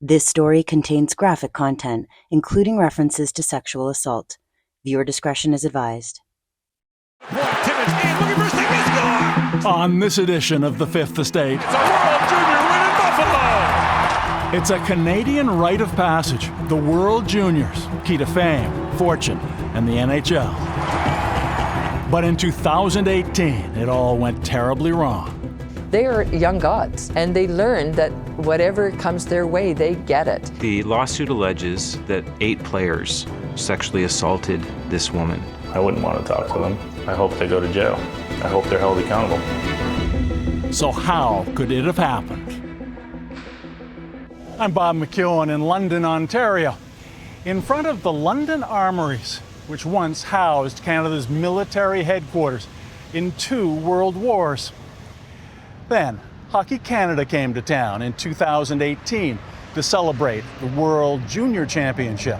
This story contains graphic content, including references to sexual assault. Viewer discretion is advised. On this edition of The Fifth Estate, it's a World Junior win in Buffalo! It's a Canadian rite of passage, the World Juniors, key to fame, fortune, and the NHL. But in 2018, it all went terribly wrong. They are young gods, and they learn that whatever comes their way, they get it. The lawsuit alleges that 8 players sexually assaulted this woman. I wouldn't want to talk to them. I hope they go to jail. I hope they're held accountable. So how could it have happened? I'm Bob McKeown in London, Ontario, in front of the London Armories, which once housed Canada's military headquarters in 2 world wars. Then, Hockey Canada came to town in 2018 to celebrate the World Junior Championship.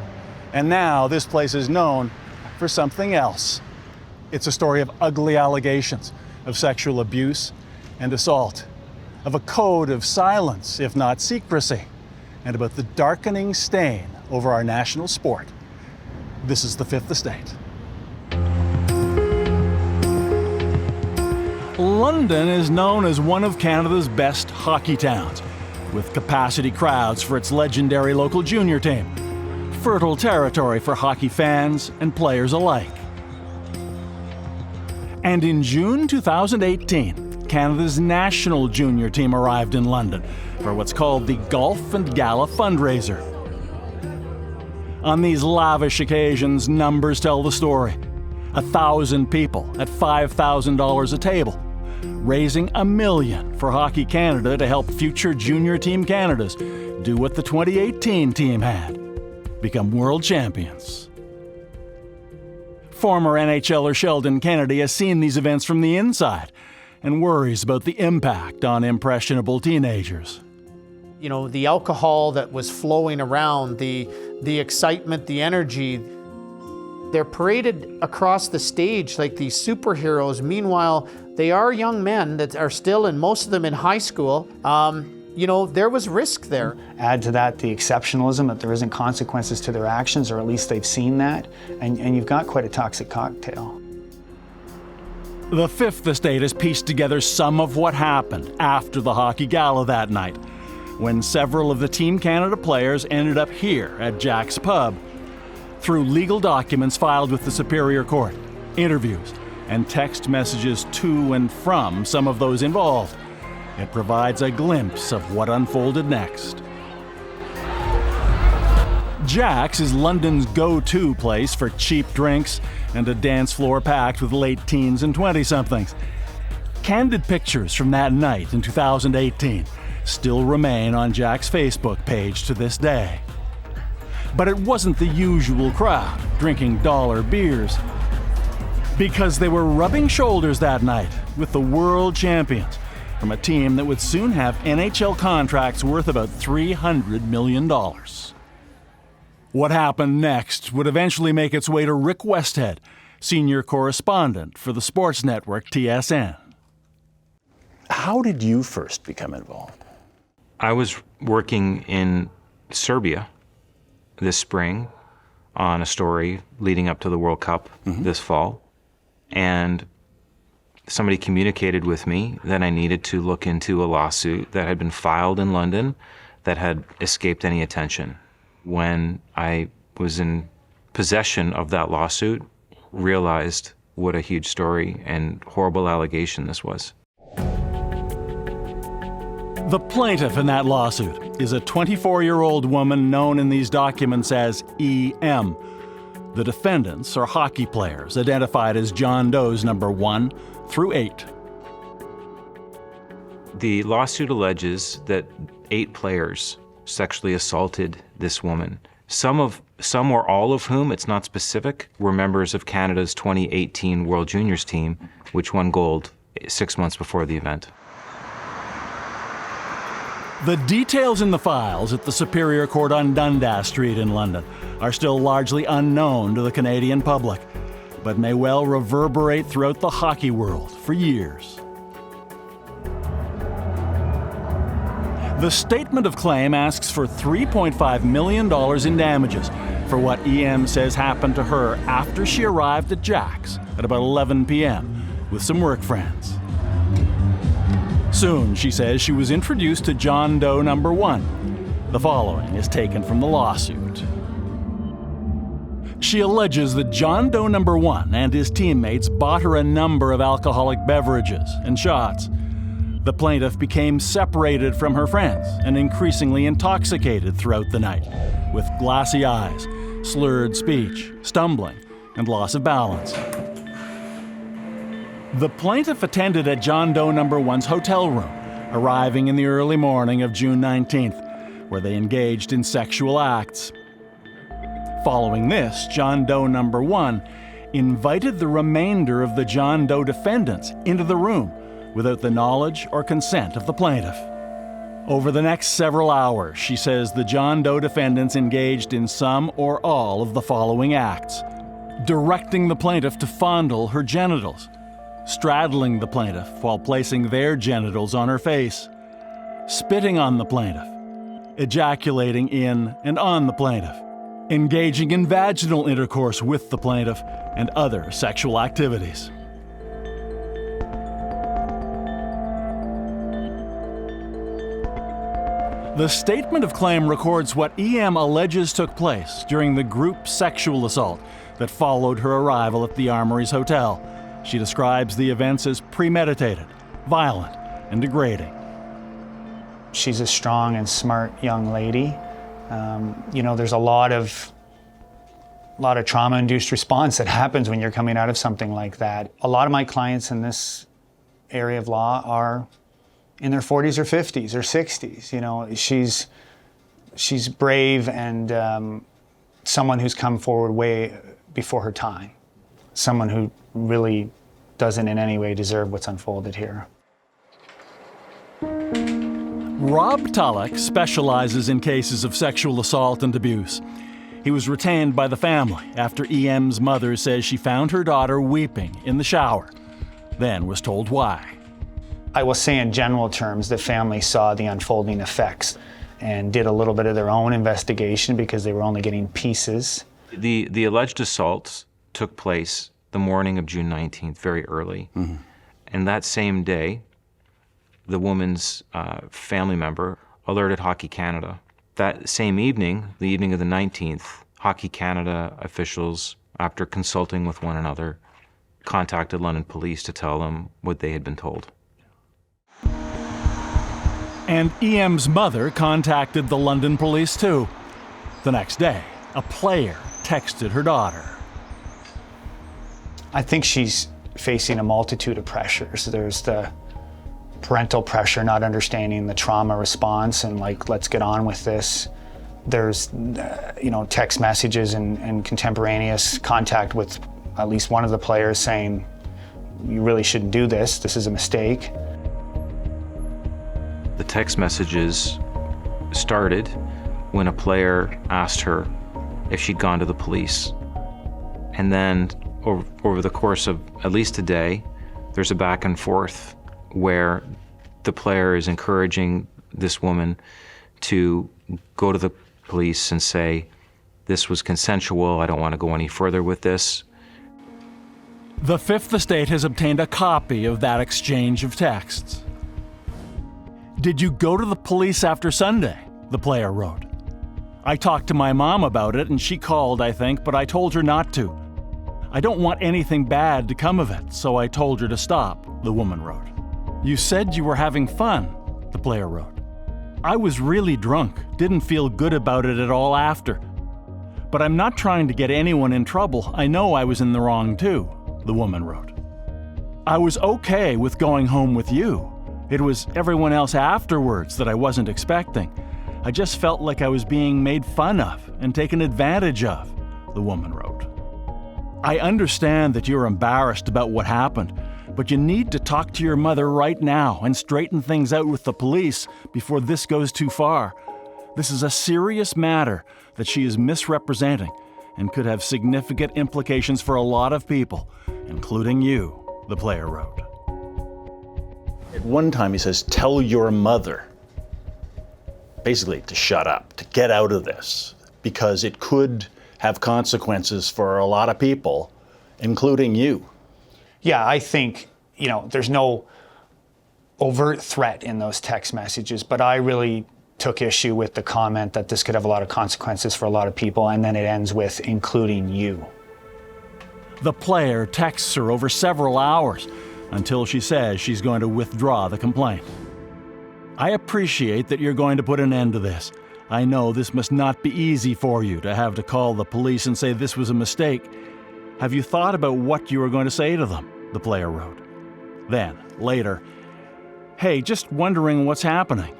And now this place is known for something else. It's a story of ugly allegations of sexual abuse and assault, of a code of silence, if not secrecy, and about the darkening stain over our national sport. This is The Fifth Estate. London is known as one of Canada's best hockey towns, with capacity crowds for its legendary local junior team, fertile territory for hockey fans and players alike. And in June 2018, Canada's national junior team arrived in London for what's called the Golf and Gala fundraiser. On these lavish occasions, numbers tell the story. 1,000 people at $5,000 a table, raising $1 million for Hockey Canada to help future junior team Canadas do what the 2018 team had, become world champions. Former NHLer Sheldon Kennedy has seen these events from the inside and worries about the impact on impressionable teenagers. You know, the alcohol that was flowing around, the excitement, the energy, they're paraded across the stage like these superheroes. Meanwhile, they are young men that are still, and most of them in high school. You know, there was risk there. Add to that the exceptionalism, that there isn't consequences to their actions, or at least they've seen that, and you've got quite a toxic cocktail. The Fifth Estate has pieced together some of what happened after the Hockey Gala that night, when several of the Team Canada players ended up here at Jack's Pub. Through legal documents filed with the Superior Court, interviews, and text messages to and from some of those involved, it provides a glimpse of what unfolded next. Jack's is London's go-to place for cheap drinks and a dance floor packed with late teens and 20-somethings. Candid pictures from that night in 2018 still remain on Jack's Facebook page to this day. But it wasn't the usual crowd drinking dollar beers, because they were rubbing shoulders that night with the world champions from a team that would soon have NHL contracts worth about $300 million. What happened next would eventually make its way to Rick Westhead, senior correspondent for the sports network TSN. How did you first become involved? I was working in Serbia this spring on a story leading up to the World Cup this fall, and somebody communicated with me that I needed to look into a lawsuit that had been filed in London that had escaped any attention. When I was in possession of that lawsuit, realized what a huge story and horrible allegation this was. The plaintiff in that lawsuit is a 24-year-old woman known in these documents as EM. The defendants are hockey players identified as John Does number 1 through 8. The lawsuit alleges that 8 players sexually assaulted this woman. Some or all of whom, it's not specific, were members of Canada's 2018 World Juniors team, which won gold 6 months before the event. The details in the files at the Superior Court on Dundas Street in London are still largely unknown to the Canadian public, but may well reverberate throughout the hockey world for years. The statement of claim asks for $3.5 million in damages for what EM says happened to her after she arrived at Jack's at about 11 p.m. with some work friends. Soon, she says, she was introduced to John Doe number 1. The following is taken from the lawsuit. She alleges that John Doe number 1 and his teammates bought her a number of alcoholic beverages and shots. The plaintiff became separated from her friends and increasingly intoxicated throughout the night, with glassy eyes, slurred speech, stumbling, and loss of balance. The plaintiff attended at John Doe number 1's hotel room, arriving in the early morning of June 19th, where they engaged in sexual acts. Following this, John Doe number 1 invited the remainder of the John Doe defendants into the room without the knowledge or consent of the plaintiff. Over the next several hours, she says the John Doe defendants engaged in some or all of the following acts: directing the plaintiff to fondle her genitals, straddling the plaintiff while placing their genitals on her face, spitting on the plaintiff, ejaculating in and on the plaintiff, engaging in vaginal intercourse with the plaintiff, and other sexual activities. The statement of claim records what EM alleges took place during the group sexual assault that followed her arrival at the Armory's hotel. She describes the events as premeditated, violent, and degrading. She's a strong and smart young lady. There's a lot of trauma-induced response that happens when you're coming out of something like that. A lot of my clients in this area of law are in their 40s or 50s or 60s. She's brave and someone who's come forward way before her time. Someone who really doesn't in any way deserve what's unfolded here. Rob Tulloch specializes in cases of sexual assault and abuse. He was retained by the family after EM's mother says she found her daughter weeping in the shower, then was told why. I will say in general terms, the family saw the unfolding effects and did a little bit of their own investigation because they were only getting pieces. The alleged assaults took place the morning of June 19th, very early. Mm-hmm. And that same day, the woman's family member alerted Hockey Canada. That same evening, the evening of the 19th, Hockey Canada officials, after consulting with one another, contacted London police to tell them what they had been told. And EM's mother contacted the London police too. The next day, a player texted her daughter. I think she's facing a multitude of pressures. There's the parental pressure, not understanding the trauma response and let's get on with this. There's, text messages and contemporaneous contact with at least one of the players saying, you really shouldn't do this, this is a mistake. The text messages started when a player asked her if she'd gone to the police. And then over the course of at least a day, there's a back and forth where the player is encouraging this woman to go to the police and say, this was consensual, I don't want to go any further with this. The Fifth Estate has obtained a copy of that exchange of texts. Did you go to the police after Sunday? The player wrote. I talked to my mom about it and she called, I think, but I told her not to. I don't want anything bad to come of it, so I told her to stop, the woman wrote. You said you were having fun, the player wrote. I was really drunk, didn't feel good about it at all after. But I'm not trying to get anyone in trouble. I know I was in the wrong too, the woman wrote. I was okay with going home with you. It was everyone else afterwards that I wasn't expecting. I just felt like I was being made fun of and taken advantage of, the woman wrote. I understand that you're embarrassed about what happened, but you need to talk to your mother right now and straighten things out with the police before this goes too far. This is a serious matter that she is misrepresenting and could have significant implications for a lot of people, including you, the player wrote. At one time he says, tell your mother. basically to shut up, to get out of this, because it could have consequences for a lot of people, including you. Yeah, I think, you know, there's no overt threat in those text messages, but I really took issue with the comment that this could have a lot of consequences for a lot of people, and then it ends with including you. The player texts her over several hours until she says she's going to withdraw the complaint. I appreciate that you're going to put an end to this. I know this must not be easy for you to have to call the police and say this was a mistake. Have you thought about what you were going to say to them? The player wrote. Then, later, hey, just wondering what's happening.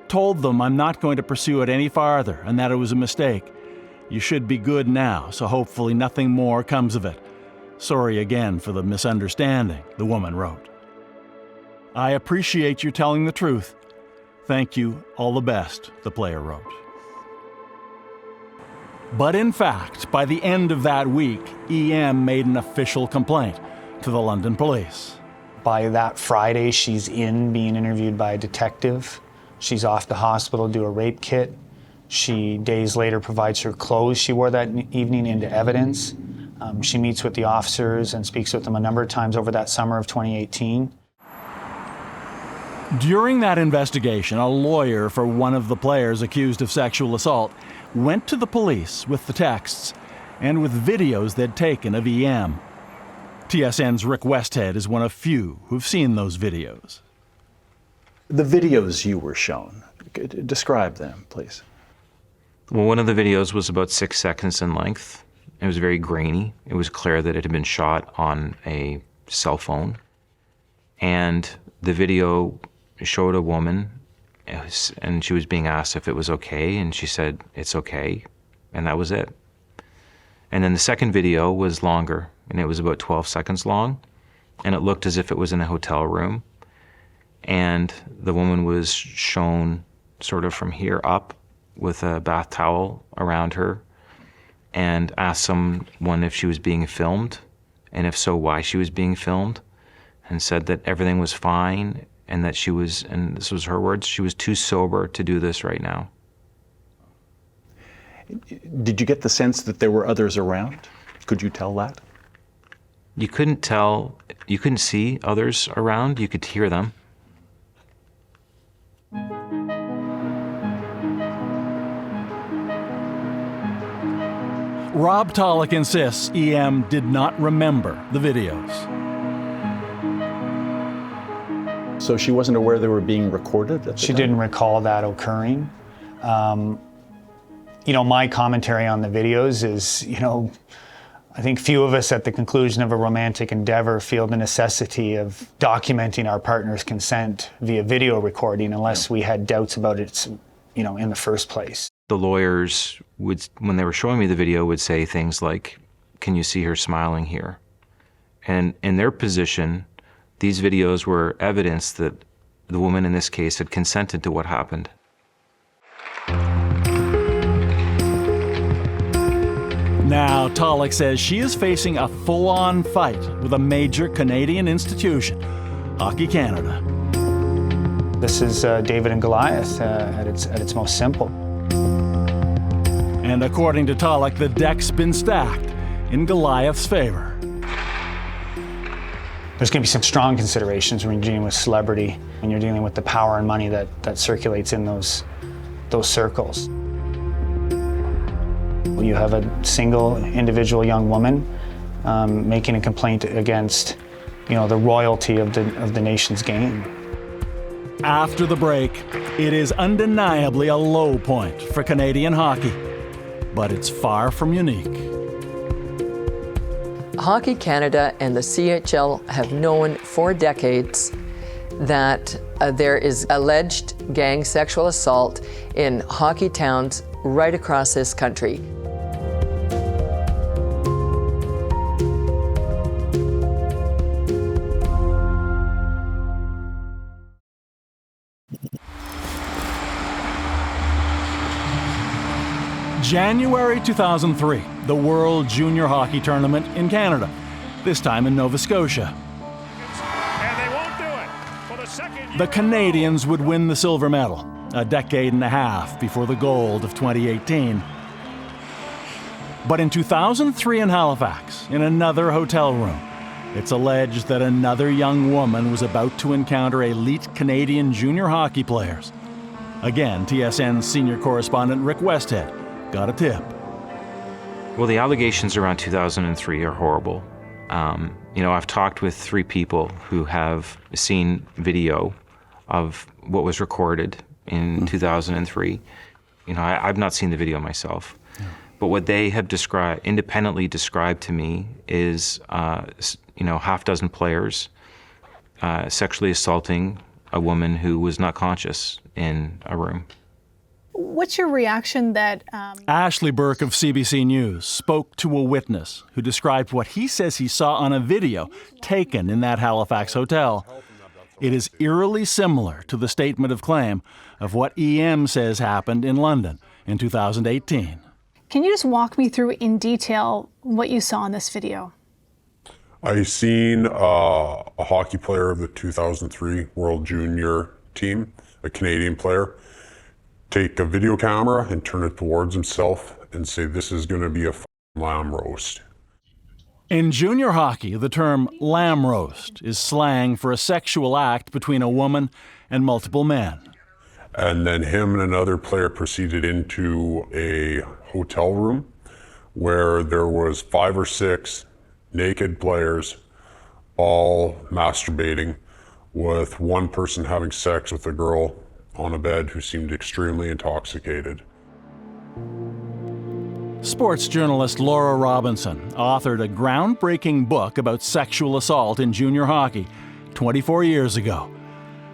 Told them I'm not going to pursue it any farther and that it was a mistake. You should be good now, so hopefully nothing more comes of it. Sorry again for the misunderstanding, the woman wrote. I appreciate you telling the truth. Thank you, all the best, the player wrote. But in fact, by the end of that week, EM made an official complaint to the London police. By that Friday, she's being interviewed by a detective. She's off to hospital to do a rape kit. She, days later, provides her clothes she wore that evening into evidence. She meets with the officers and speaks with them a number of times over that summer of 2018. During that investigation, a lawyer for one of the players accused of sexual assault went to the police with the texts and with videos they'd taken of EM. TSN's Rick Westhead is one of few who've seen those videos. The videos you were shown, describe them, please. Well, one of the videos was about 6 seconds in length. It was very grainy. It was clear that it had been shot on a cell phone. And the video showed a woman, and she was being asked if it was okay, and she said, it's okay, and that was it. And then the second video was longer, and it was about 12 seconds long, and it looked as if it was in a hotel room. And the woman was shown sort of from here up with a bath towel around her and asked someone if she was being filmed, and if so, why she was being filmed, and said that everything was fine and that she was, and this was her words, she was too sober to do this right now. Did you get the sense that there were others around? Could you tell that? You couldn't tell, you couldn't see others around, you could hear them. Rob Tolick insists EM did not remember the videos. So she wasn't aware they were being recorded at the time? She didn't recall that occurring. You know, my commentary on the videos is, you know, I think few of us at the conclusion of a romantic endeavor feel the necessity of documenting our partner's consent via video recording unless we had doubts about it, you know, in the first place. The lawyers would, when they were showing me the video, would say things like, can you see her smiling here? And in their position, these videos were evidence that the woman in this case had consented to what happened. Now, Tolick says she is facing a full-on fight with a major Canadian institution, Hockey Canada. This is David and Goliath at its most simple. And according to Tolick, the deck's been stacked in Goliath's favor. There's going to be some strong considerations when you're dealing with celebrity, when you're dealing with the power and money that circulates in those circles. You have a single individual young woman making a complaint against, you know, the royalty of the nation's game. After the break, it is undeniably a low point for Canadian hockey, but it's far from unique. Hockey Canada and the CHL have known for decades that there is alleged gang sexual assault in hockey towns right across this country. January 2003, the World Junior Hockey Tournament in Canada, this time in Nova Scotia. And they won't do it. For the second The Canadians would win the silver medal, a decade and a half before the gold of 2018. But in 2003 in Halifax, in another hotel room, it's alleged that another young woman was about to encounter elite Canadian junior hockey players. Again, TSN's senior correspondent Rick Westhead got a tip. Well, the allegations around 2003 are horrible. I've talked with 3 people who have seen video of what was recorded in 2003. I've not seen the video myself. Yeah. But what they have independently described to me is, half dozen players sexually assaulting a woman who was not conscious in a room. What's your reaction that... Ashley Burke of CBC News spoke to a witness who described what he says he saw on a video taken in that Halifax hotel. It is eerily similar to the statement of claim of what EM says happened in London in 2018. Can you just walk me through in detail what you saw in this video? I seen a hockey player of the 2003 World Junior team, a Canadian player, take a video camera and turn it towards himself and say, "This is going to be a lamb roast." In junior hockey, the term lamb roast is slang for a sexual act between a woman and multiple men. And then him and another player proceeded into a hotel room where there was 5 or 6 naked players all masturbating, with one person having sex with a girl on a bed who seemed extremely intoxicated. Sports journalist Laura Robinson authored a groundbreaking book about sexual assault in junior hockey 24 years ago.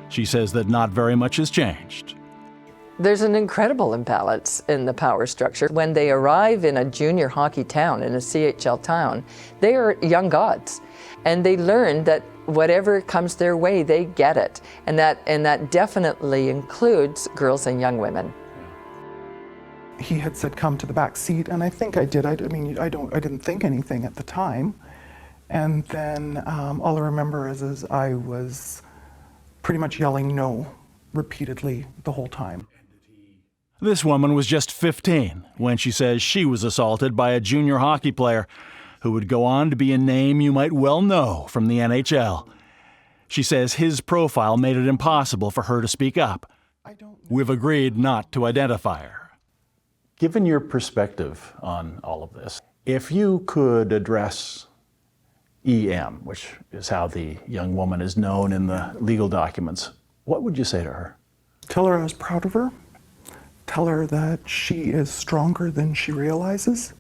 She says that not very much has changed. There's an incredible imbalance in the power structure. When they arrive in a junior hockey town, in a CHL town, they are young gods. And they learn that whatever comes their way, they get it. And that definitely includes girls and young women. He had said, "Come to the back seat," and I think I did. I didn't think anything at the time. And then all I remember is I was pretty much yelling no repeatedly the whole time. This woman was just 15 when she says she was assaulted by a junior hockey player who would go on to be a name you might well know from the NHL. She says his profile made it impossible for her to speak up. We've agreed not to identify her. Given your perspective on all of this, if you could address EM, which is how the young woman is known in the legal documents, what would you say to her? Tell her I was proud of her. Tell her that she is stronger than she realizes.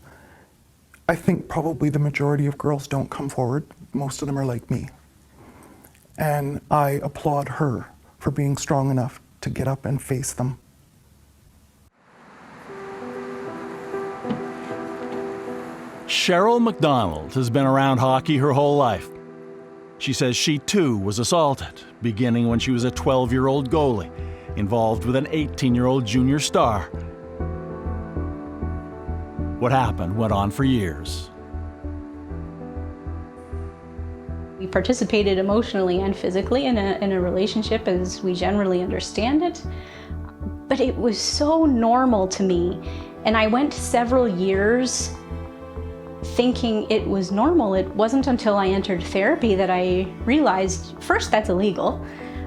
I think probably the majority of girls don't come forward. Most of them are like me. And I applaud her for being strong enough to get up and face them. Cheryl McDonald has been around hockey her whole life. She says she too was assaulted, beginning when she was a 12-year-old goalie, involved with an 18-year-old junior star. What happened went on for years. We participated emotionally and physically in a relationship as we generally understand it, but it was so normal to me, and I went several years thinking it was normal. It wasn't until I entered therapy that I realized, first, that's illegal,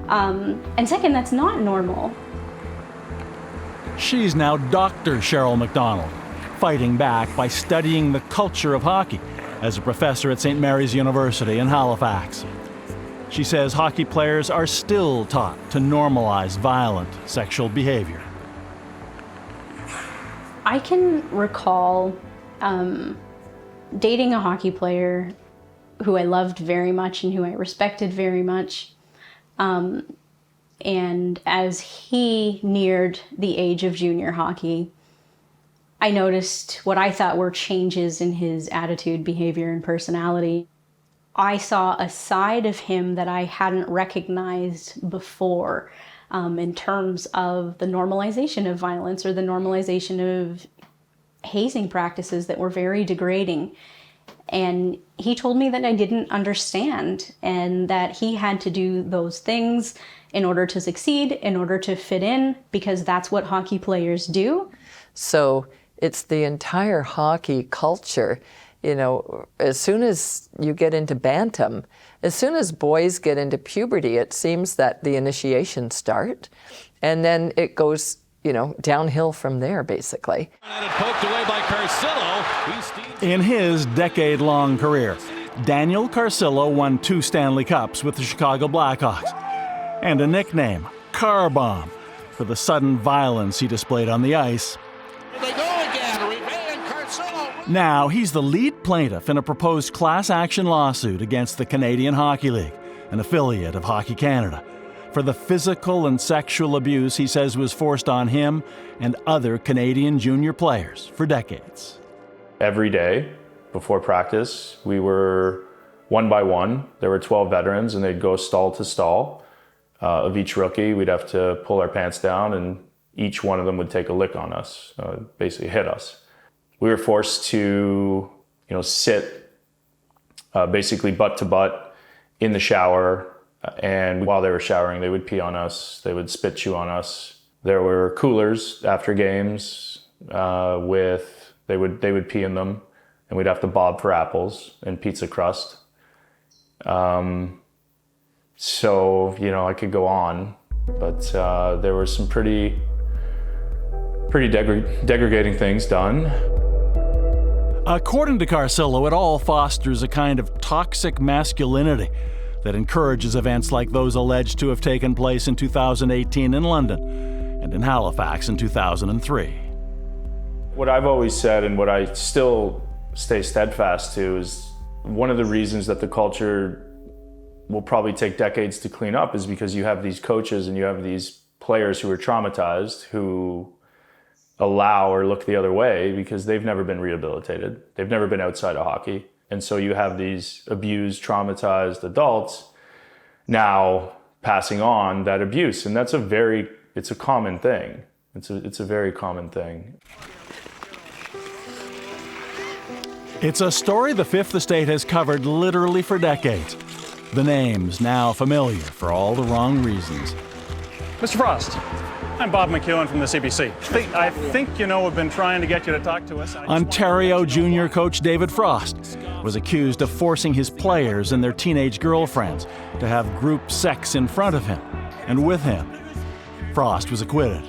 and second, that's not normal. She's now Dr. Cheryl McDonald, fighting back by studying the culture of hockey as a professor at St. Mary's University in Halifax. She says hockey players are still taught to normalize violent sexual behavior. I can recall dating a hockey player who I loved very much and who I respected very much. And as he neared the age of junior hockey, I noticed what I thought were changes in his attitude, behavior, and personality. I saw a side of him that I hadn't recognized before in terms of the normalization of violence or the normalization of hazing practices that were very degrading. And he told me that I didn't understand and that he had to do those things in order to succeed, in order to fit in, because that's what hockey players do. So it's the entire hockey culture. You know, as soon as you get into bantam, as soon as boys get into puberty, it seems that the initiations start, and then it goes, you know, downhill from there, basically. Poked away by Carcillo. In his decade-long career, Daniel Carcillo won 2 Stanley Cups with the Chicago Blackhawks, and a nickname, Car Bomb, for the sudden violence he displayed on the ice. Here they go again. Remain Carcillo. Now he's the lead plaintiff in a proposed class action lawsuit against the Canadian Hockey League, an affiliate of Hockey Canada, for the physical and sexual abuse he says was forced on him and other Canadian junior players for decades. Every day before practice, we were one by one. There were 12 veterans, and they'd go stall to stall of each rookie. We'd have to pull our pants down, and each one of them would take a lick on us, basically hit us. We were forced to, sit basically butt to butt in the shower, and while they were showering, they would pee on us. They would spit chew on us. There were coolers after games they would pee in them, and we'd have to bob for apples and pizza crust. So, I could go on, but there were some pretty degrading things done. According to Carcillo, it all fosters a kind of toxic masculinity that encourages events like those alleged to have taken place in 2018 in London and in Halifax in 2003. What I've always said, and what I still stay steadfast to, is one of the reasons that the culture will probably take decades to clean up is because you have these coaches and you have these players who are traumatized, who allow or look the other way because they've never been rehabilitated. They've never been outside of hockey. And so you have these abused, traumatized adults now passing on that abuse. And it's a common thing. It's a very common thing. It's a story the Fifth Estate has covered literally for decades. The name's now familiar for all the wrong reasons. Mr. Frost. I'm Bob McKeown from the CBC. I think we've been trying to get you to talk to us. Ontario junior coach David Frost was accused of forcing his players and their teenage girlfriends to have group sex in front of him and with him. Frost was acquitted.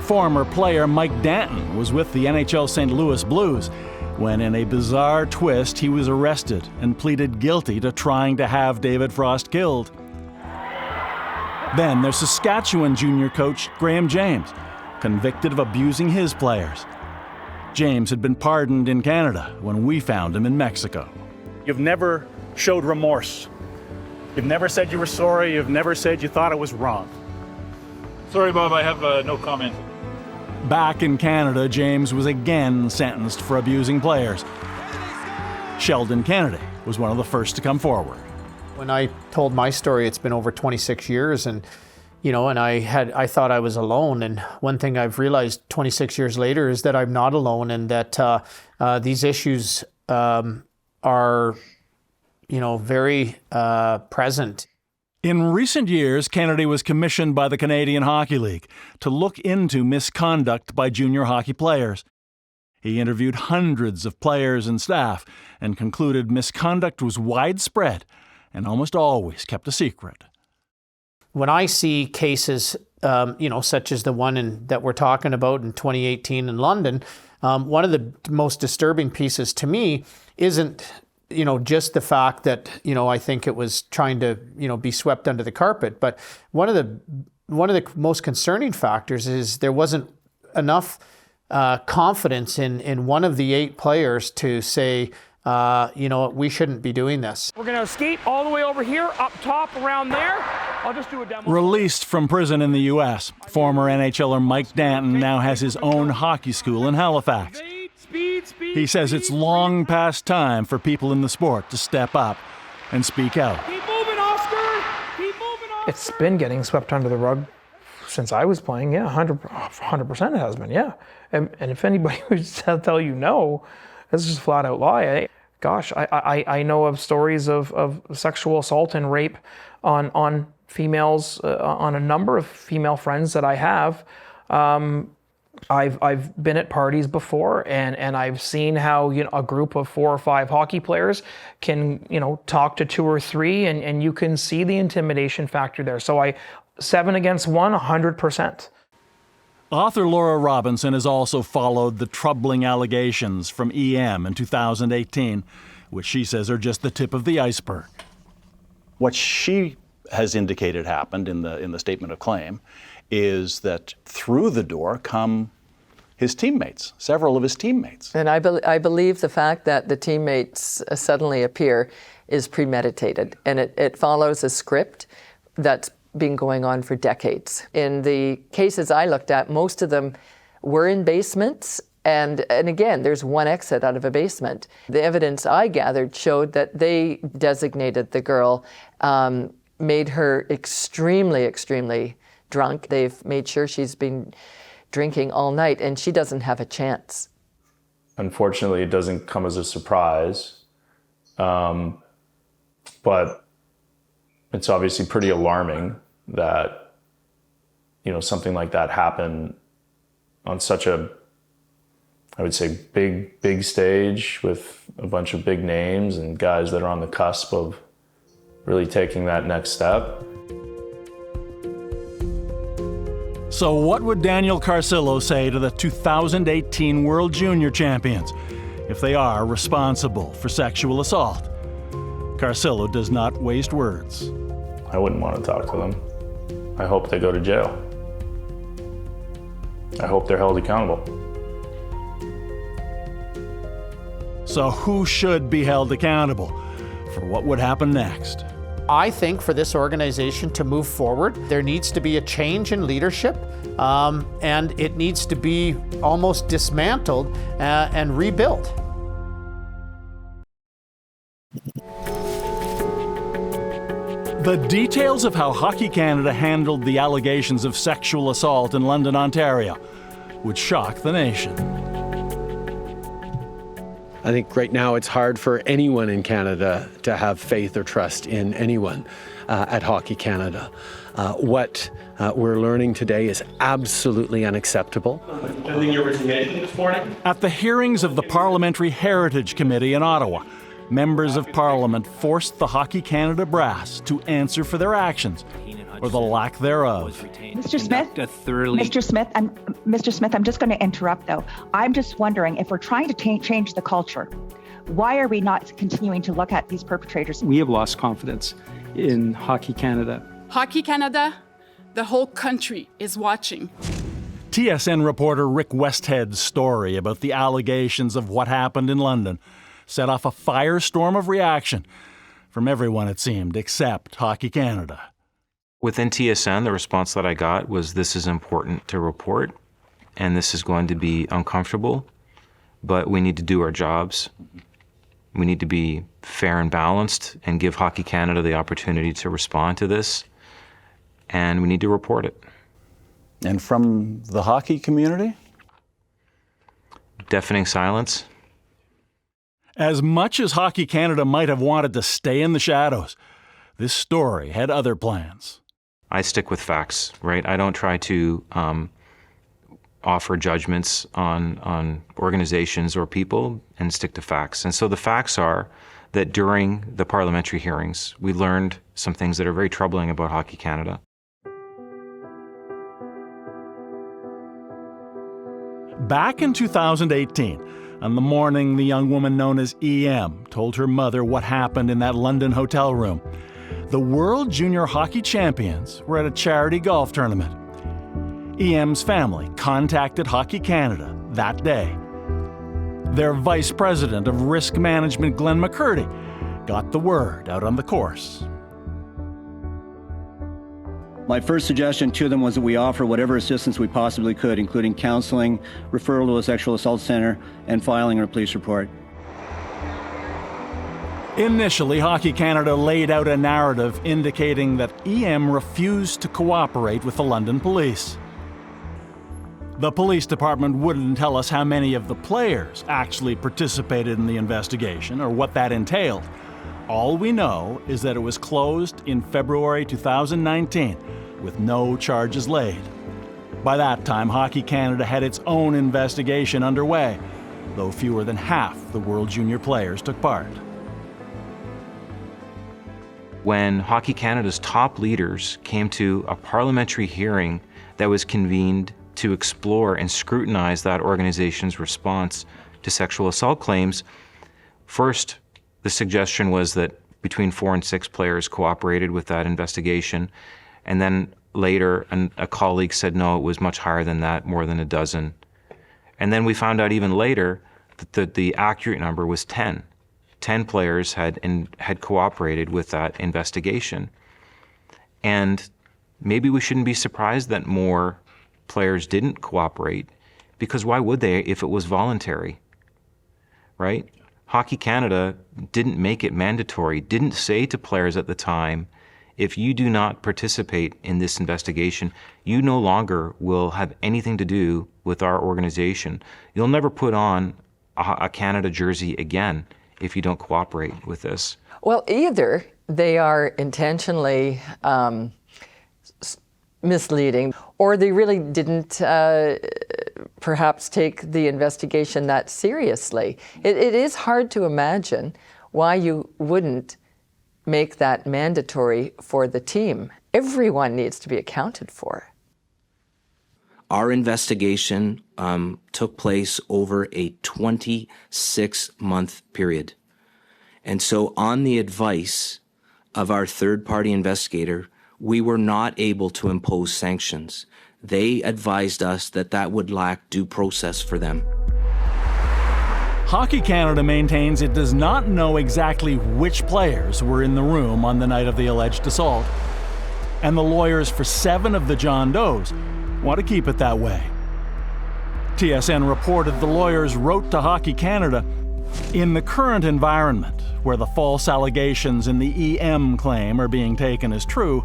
Former player Mike Danton was with the NHL St. Louis Blues when, in a bizarre twist, he was arrested and pleaded guilty to trying to have David Frost killed. Then there's Saskatchewan junior coach Graham James, convicted of abusing his players. James had been pardoned in Canada when we found him in Mexico. You've never showed remorse. You've never said you were sorry. You've never said you thought it was wrong. Sorry, Bob, I have no comment. Back in Canada, James was again sentenced for abusing players. Sheldon Kennedy was one of the first to come forward. When I told my story, it's been over 26 years, and I thought I was alone. And one thing I've realized 26 years later is that I'm not alone, and that these issues are, very present. In recent years, Kennedy was commissioned by the Canadian Hockey League to look into misconduct by junior hockey players. He interviewed hundreds of players and staff and concluded misconduct was widespread and almost always kept a secret. When I see cases, such as the one that we're talking about in 2018 in London, one of the most disturbing pieces to me isn't, just the fact that, I think it was trying to, be swept under the carpet. But one of the most concerning factors is there wasn't enough confidence in one of the 8 players to say, we shouldn't be doing this. We're going to skate all the way over here, up top, around there. I'll just do a demo. Released from prison in the U.S., former NHLer Mike Danton now has his own hockey school in Halifax. He says it's long past time for people in the sport to step up and speak out. Keep moving, Oscar! Keep moving, Oscar! It's been getting swept under the rug since I was playing, yeah, 100% it has been, yeah. And if anybody would tell you no, that's just a flat out lie. I know of stories of sexual assault and rape on females, on a number of female friends that I have. I've been at parties before, and I've seen how, you know, a group of 4 or 5 hockey players can, you know, talk to 2 or 3, and you can see the intimidation factor there. So 7 against 1, 100%. Author Laura Robinson has also followed the troubling allegations from EM in 2018, which she says are just the tip of the iceberg. What she has indicated happened in the statement of claim is that through the door come his teammates, several of his teammates. And I believe the fact that the teammates suddenly appear is premeditated, and it follows a script that's been going on for decades. In the cases I looked at, most of them were in basements, and again, there's one exit out of a basement. The evidence I gathered showed that they designated the girl, made her extremely, extremely drunk. They've made sure she's been drinking all night, and she doesn't have a chance. Unfortunately, it doesn't come as a surprise, but it's obviously pretty alarming that, you know, something like that happened on such a, I would say, big stage with a bunch of big names and guys that are on the cusp of really taking that next step. So what would Daniel Carcillo say to the 2018 World Junior Champions if they are responsible for sexual assault? Carcillo does not waste words. I wouldn't want to talk to them. I hope they go to jail. I hope they're held accountable. So who should be held accountable for what would happen next? I think for this organization to move forward, there needs to be a change in leadership, and it needs to be almost dismantled and rebuilt. The details of how Hockey Canada handled the allegations of sexual assault in London, Ontario, would shock the nation. I think right now it's hard for anyone in Canada to have faith or trust in anyone at Hockey Canada. What we're learning today is absolutely unacceptable. Pending your resignation this morning? At the hearings of the Parliamentary Heritage Committee in Ottawa, members of Parliament forced the Hockey Canada brass to answer for their actions, or the lack thereof. Mr. Smith, I'm just going to interrupt though. I'm just wondering, if we're trying to change the culture, why are we not continuing to look at these perpetrators? We have lost confidence in Hockey Canada. Hockey Canada, the whole country is watching. TSN reporter Rick Westhead's story about the allegations of what happened in London set off a firestorm of reaction from everyone, it seemed, except Hockey Canada. Within TSN, the response that I got was, this is important to report, and this is going to be uncomfortable, but we need to do our jobs. We need to be fair and balanced and give Hockey Canada the opportunity to respond to this, and we need to report it. And from the hockey community? Deafening silence. As much as Hockey Canada might have wanted to stay in the shadows, this story had other plans. I stick with facts, right? I don't try to offer judgments on organizations or people, and stick to facts. And so the facts are that during the parliamentary hearings, we learned some things that are very troubling about Hockey Canada. Back in 2018, on the morning the young woman known as EM told her mother what happened in that London hotel room, the World Junior Hockey Champions were at a charity golf tournament. EM's family contacted Hockey Canada that day. Their Vice President of Risk Management, Glenn McCurdy, got the word out on the course. My first suggestion to them was that we offer whatever assistance we possibly could, including counseling, referral to a sexual assault center, and filing a police report. Initially, Hockey Canada laid out a narrative indicating that EM refused to cooperate with the London police. The police department wouldn't tell us how many of the players actually participated in the investigation or what that entailed. All we know is that it was closed in February 2019 with no charges laid. By that time, Hockey Canada had its own investigation underway, though fewer than half the World Junior players took part. When Hockey Canada's top leaders came to a parliamentary hearing that was convened to explore and scrutinize that organization's response to sexual assault claims, first, the suggestion was that between 4 and 6 players cooperated with that investigation, and then later a colleague said no, it was much higher than that, more than a dozen. And then we found out even later that the accurate number was 10. 10 players had cooperated with that investigation. And maybe we shouldn't be surprised that more players didn't cooperate, because why would they if it was voluntary, right? Hockey Canada didn't make it mandatory, didn't say to players at the time, if you do not participate in this investigation, you no longer will have anything to do with our organization. You'll never put on a Canada jersey again if you don't cooperate with this. Well, either they are intentionally misleading, or they really didn't perhaps take the investigation that seriously. It is hard to imagine why you wouldn't make that mandatory for the team. Everyone needs to be accounted for. Our investigation took place over a 26-month period. And so on the advice of our third-party investigator, we were not able to impose sanctions. They advised us that that would lack due process for them. Hockey Canada maintains it does not know exactly which players were in the room on the night of the alleged assault, and the lawyers for 7 of the John Does want to keep it that way. TSN reported the lawyers wrote to Hockey Canada, in the current environment, where the false allegations in the EM claim are being taken as true,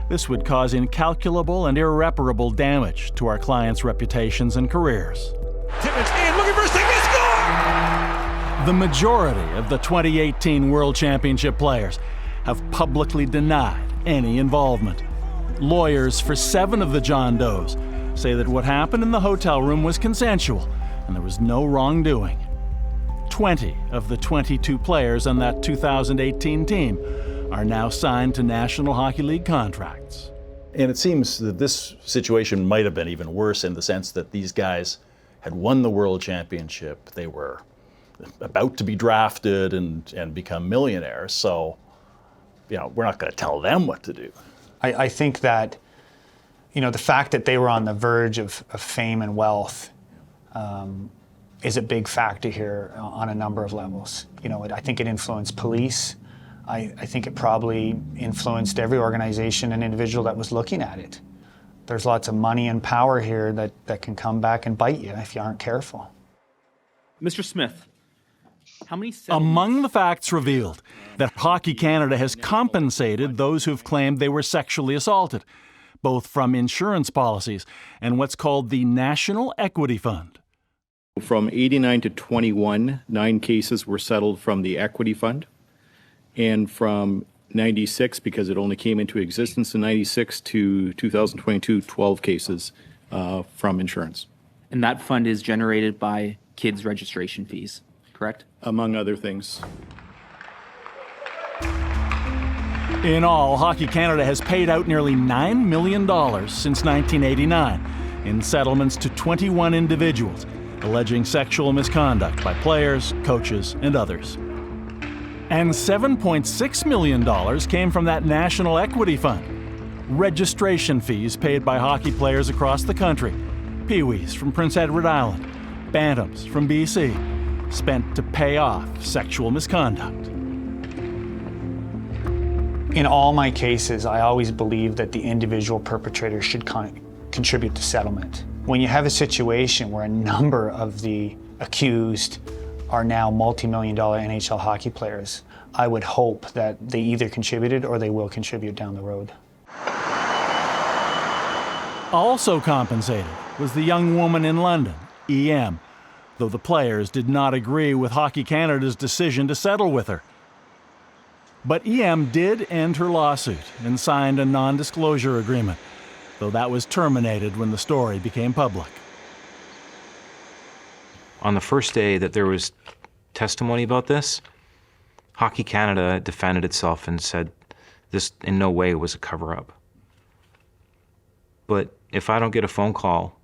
this would cause incalculable and irreparable damage to our clients' reputations and careers. Timmins in, looking for a second, score! The majority of the 2018 World Championship players have publicly denied any involvement. Lawyers for 7 of the John Does say that what happened in the hotel room was consensual and there was no wrongdoing. 20 of the 22 players on that 2018 team are now signed to National Hockey League contracts. And it seems that this situation might have been even worse in the sense that these guys had won the World Championship. They were about to be drafted and become millionaires. So, we're not going to tell them what to do. I think that, the fact that they were on the verge of fame and wealth is a big factor here on a number of levels. I think it influenced police. I think it probably influenced every organization and individual that was looking at it. There's lots of money and power here that can come back and bite you if you aren't careful. Mr. Smith, how many Among the facts revealed, that Hockey Canada has compensated those who've claimed they were sexually assaulted, both from insurance policies and what's called the National Equity Fund. From 89 to 21, 9 cases were settled from the Equity Fund. And from 96, because it only came into existence in 96 to 2022, 12 cases from insurance. And that fund is generated by kids' registration fees, correct? Among other things. In all, Hockey Canada has paid out nearly $9 million since 1989 in settlements to 21 individuals alleging sexual misconduct by players, coaches, and others. And $7.6 million came from that National Equity Fund. Registration fees paid by hockey players across the country. Pee-wees from Prince Edward Island. Bantams from BC. Spent to pay off sexual misconduct. In all my cases, I always believe that the individual perpetrator should contribute to settlement. When you have a situation where a number of the accused are now multi-million-dollar NHL hockey players, I would hope that they either contributed or they will contribute down the road. Also compensated was the young woman in London, EM, though the players did not agree with Hockey Canada's decision to settle with her. But EM did end her lawsuit and signed a non-disclosure agreement, though that was terminated when the story became public. On the first day that there was testimony about this, Hockey Canada defended itself and said this in no way was a cover-up. But if I don't get a phone call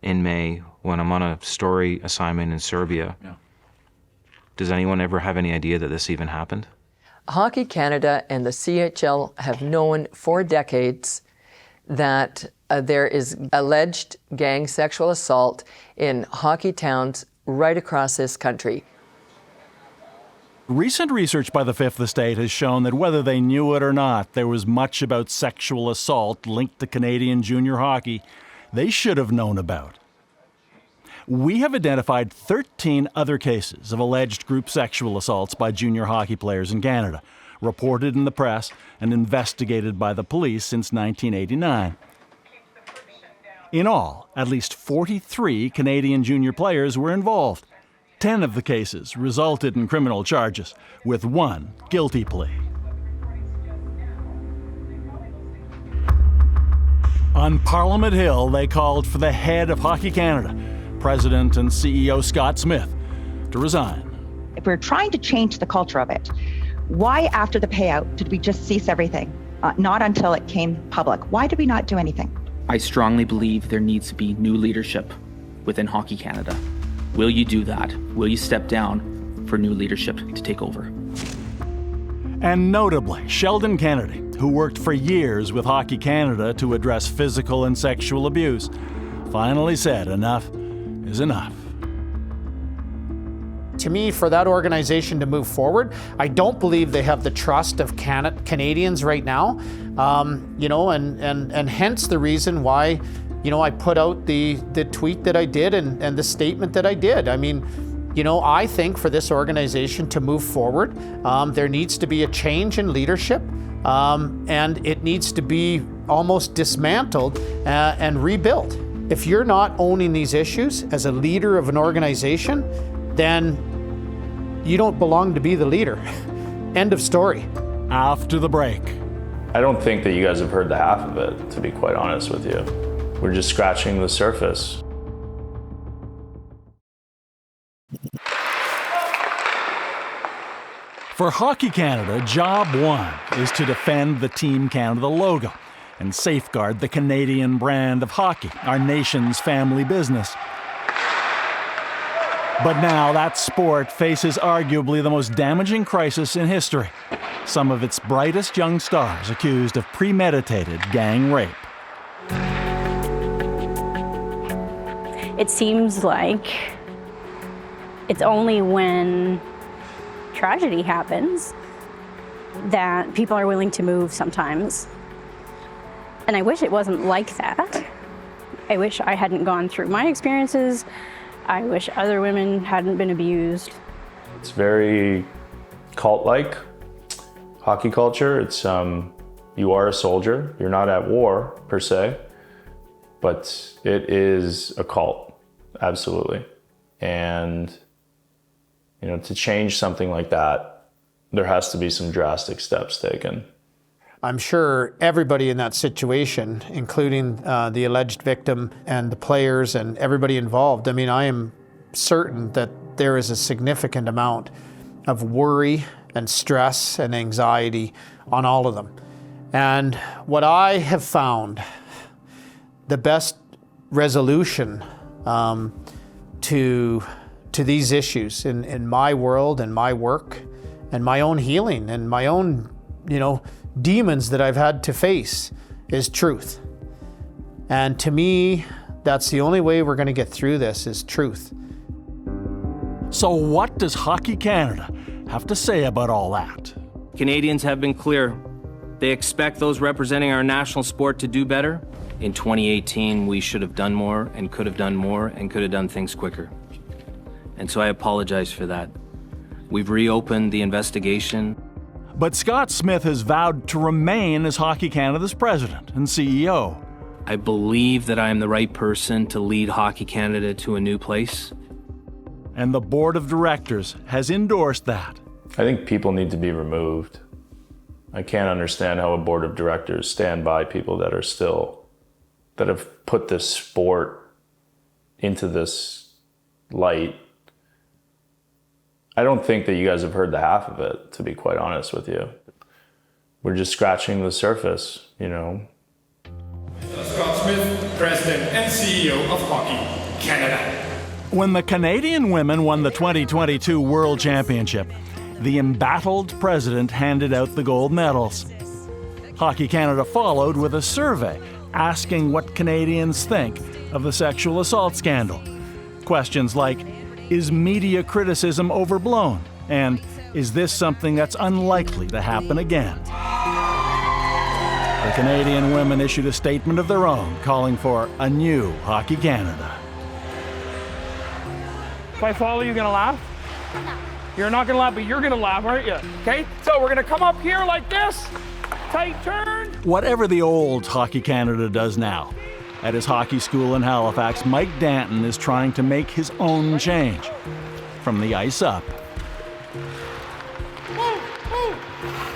in May when I'm on a story assignment in Serbia, does anyone ever have any idea that this even happened? Hockey Canada and the CHL have known for decades that there is alleged gang sexual assault in hockey towns right across this country. Recent research by the Fifth Estate has shown that whether they knew it or not, there was much about sexual assault linked to Canadian junior hockey they should have known about. We have identified 13 other cases of alleged group sexual assaults by junior hockey players in Canada, reported in the press and investigated by the police since 1989. In all, at least 43 Canadian junior players were involved. 10 of the cases resulted in criminal charges, with one guilty plea. On Parliament Hill, they called for the head of Hockey Canada, President and CEO Scott Smith, to resign. If we're trying to change the culture of it, why after the payout did we just cease everything? Not until it came public. Why did we not do anything? I strongly believe there needs to be new leadership within Hockey Canada. Will you do that? Will you step down for new leadership to take over? And notably, Sheldon Kennedy, who worked for years with Hockey Canada to address physical and sexual abuse, finally said enough is enough. To me, for that organization to move forward, I don't believe they have the trust of Canadians right now, and hence the reason why, I put out the tweet that I did and the statement that I did. I mean, I think for this organization to move forward, there needs to be a change in leadership, and it needs to be almost dismantled and rebuilt. If you're not owning these issues as a leader of an organization, then you don't belong to be the leader. End of story. After the break. I don't think that you guys have heard the half of it, to be quite honest with you. We're just scratching the surface. For Hockey Canada, job one is to defend the Team Canada logo and safeguard the Canadian brand of hockey, our nation's family business. But now that sport faces arguably the most damaging crisis in history. Some of its brightest young stars accused of premeditated gang rape. It seems like it's only when tragedy happens that people are willing to move sometimes. And I wish it wasn't like that. I wish I hadn't gone through my experiences. I wish other women hadn't been abused. It's very cult-like, hockey culture. It's, you are a soldier. You're not at war, per se, but it is a cult, absolutely. And, to change something like that, there has to be some drastic steps taken. I'm sure everybody in that situation, including the alleged victim and the players and everybody involved, I mean, I am certain that there is a significant amount of worry and stress and anxiety on all of them. And what I have found, the best resolution to these issues in my world and my work and my own healing and my own, demons that I've had to face is truth. And to me, that's the only way we're going to get through this is truth. So what does Hockey Canada have to say about all that? Canadians have been clear. They expect those representing our national sport to do better. In 2018, we should have done more and could have done things quicker. And so I apologize for that. We've reopened the investigation. But Scott Smith has vowed to remain as Hockey Canada's president and CEO. I believe that I am the right person to lead Hockey Canada to a new place. And the board of directors has endorsed that. I think people need to be removed. I can't understand how a board of directors stand by people that have put this sport into this light. I don't think that you guys have heard the half of it, to be quite honest with you. We're just scratching the surface, you know. Scott Smith, President and CEO of Hockey Canada. When the Canadian women won the 2022 World Championship, the embattled president handed out the gold medals. Hockey Canada followed with a survey asking what Canadians think of the sexual assault scandal. Questions like, is media criticism overblown? And is this something that's unlikely to happen again? The Canadian women issued a statement of their own calling for a new Hockey Canada. If I follow you, gonna laugh? You're not gonna laugh, but you're gonna laugh, aren't you? Okay, so we're gonna come up here like this, tight turn. Whatever the old Hockey Canada does now, at his hockey school in Halifax, Mike Danton is trying to make his own change, from the ice up.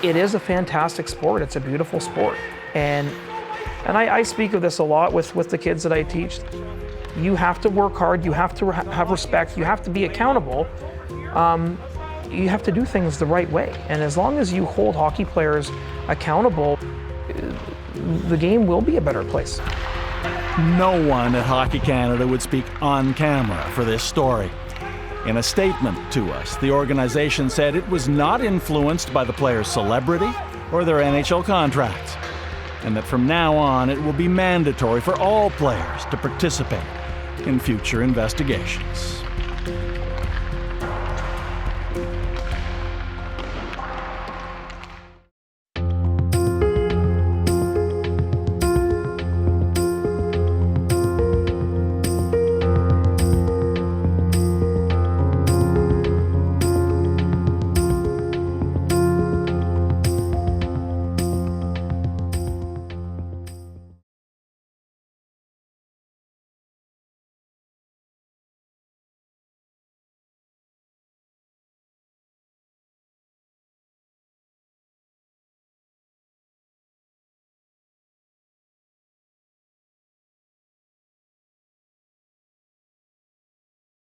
It is a fantastic sport. It's a beautiful sport. And I speak of this a lot with the kids that I teach. You have to work hard, you have to have respect, you have to be accountable. You have to do things the right way. And as long as you hold hockey players accountable, the game will be a better place. No one at Hockey Canada would speak on camera for this story. In a statement to us, the organization said it was not influenced by the players' celebrity or their NHL contracts, and that from now on it will be mandatory for all players to participate in future investigations.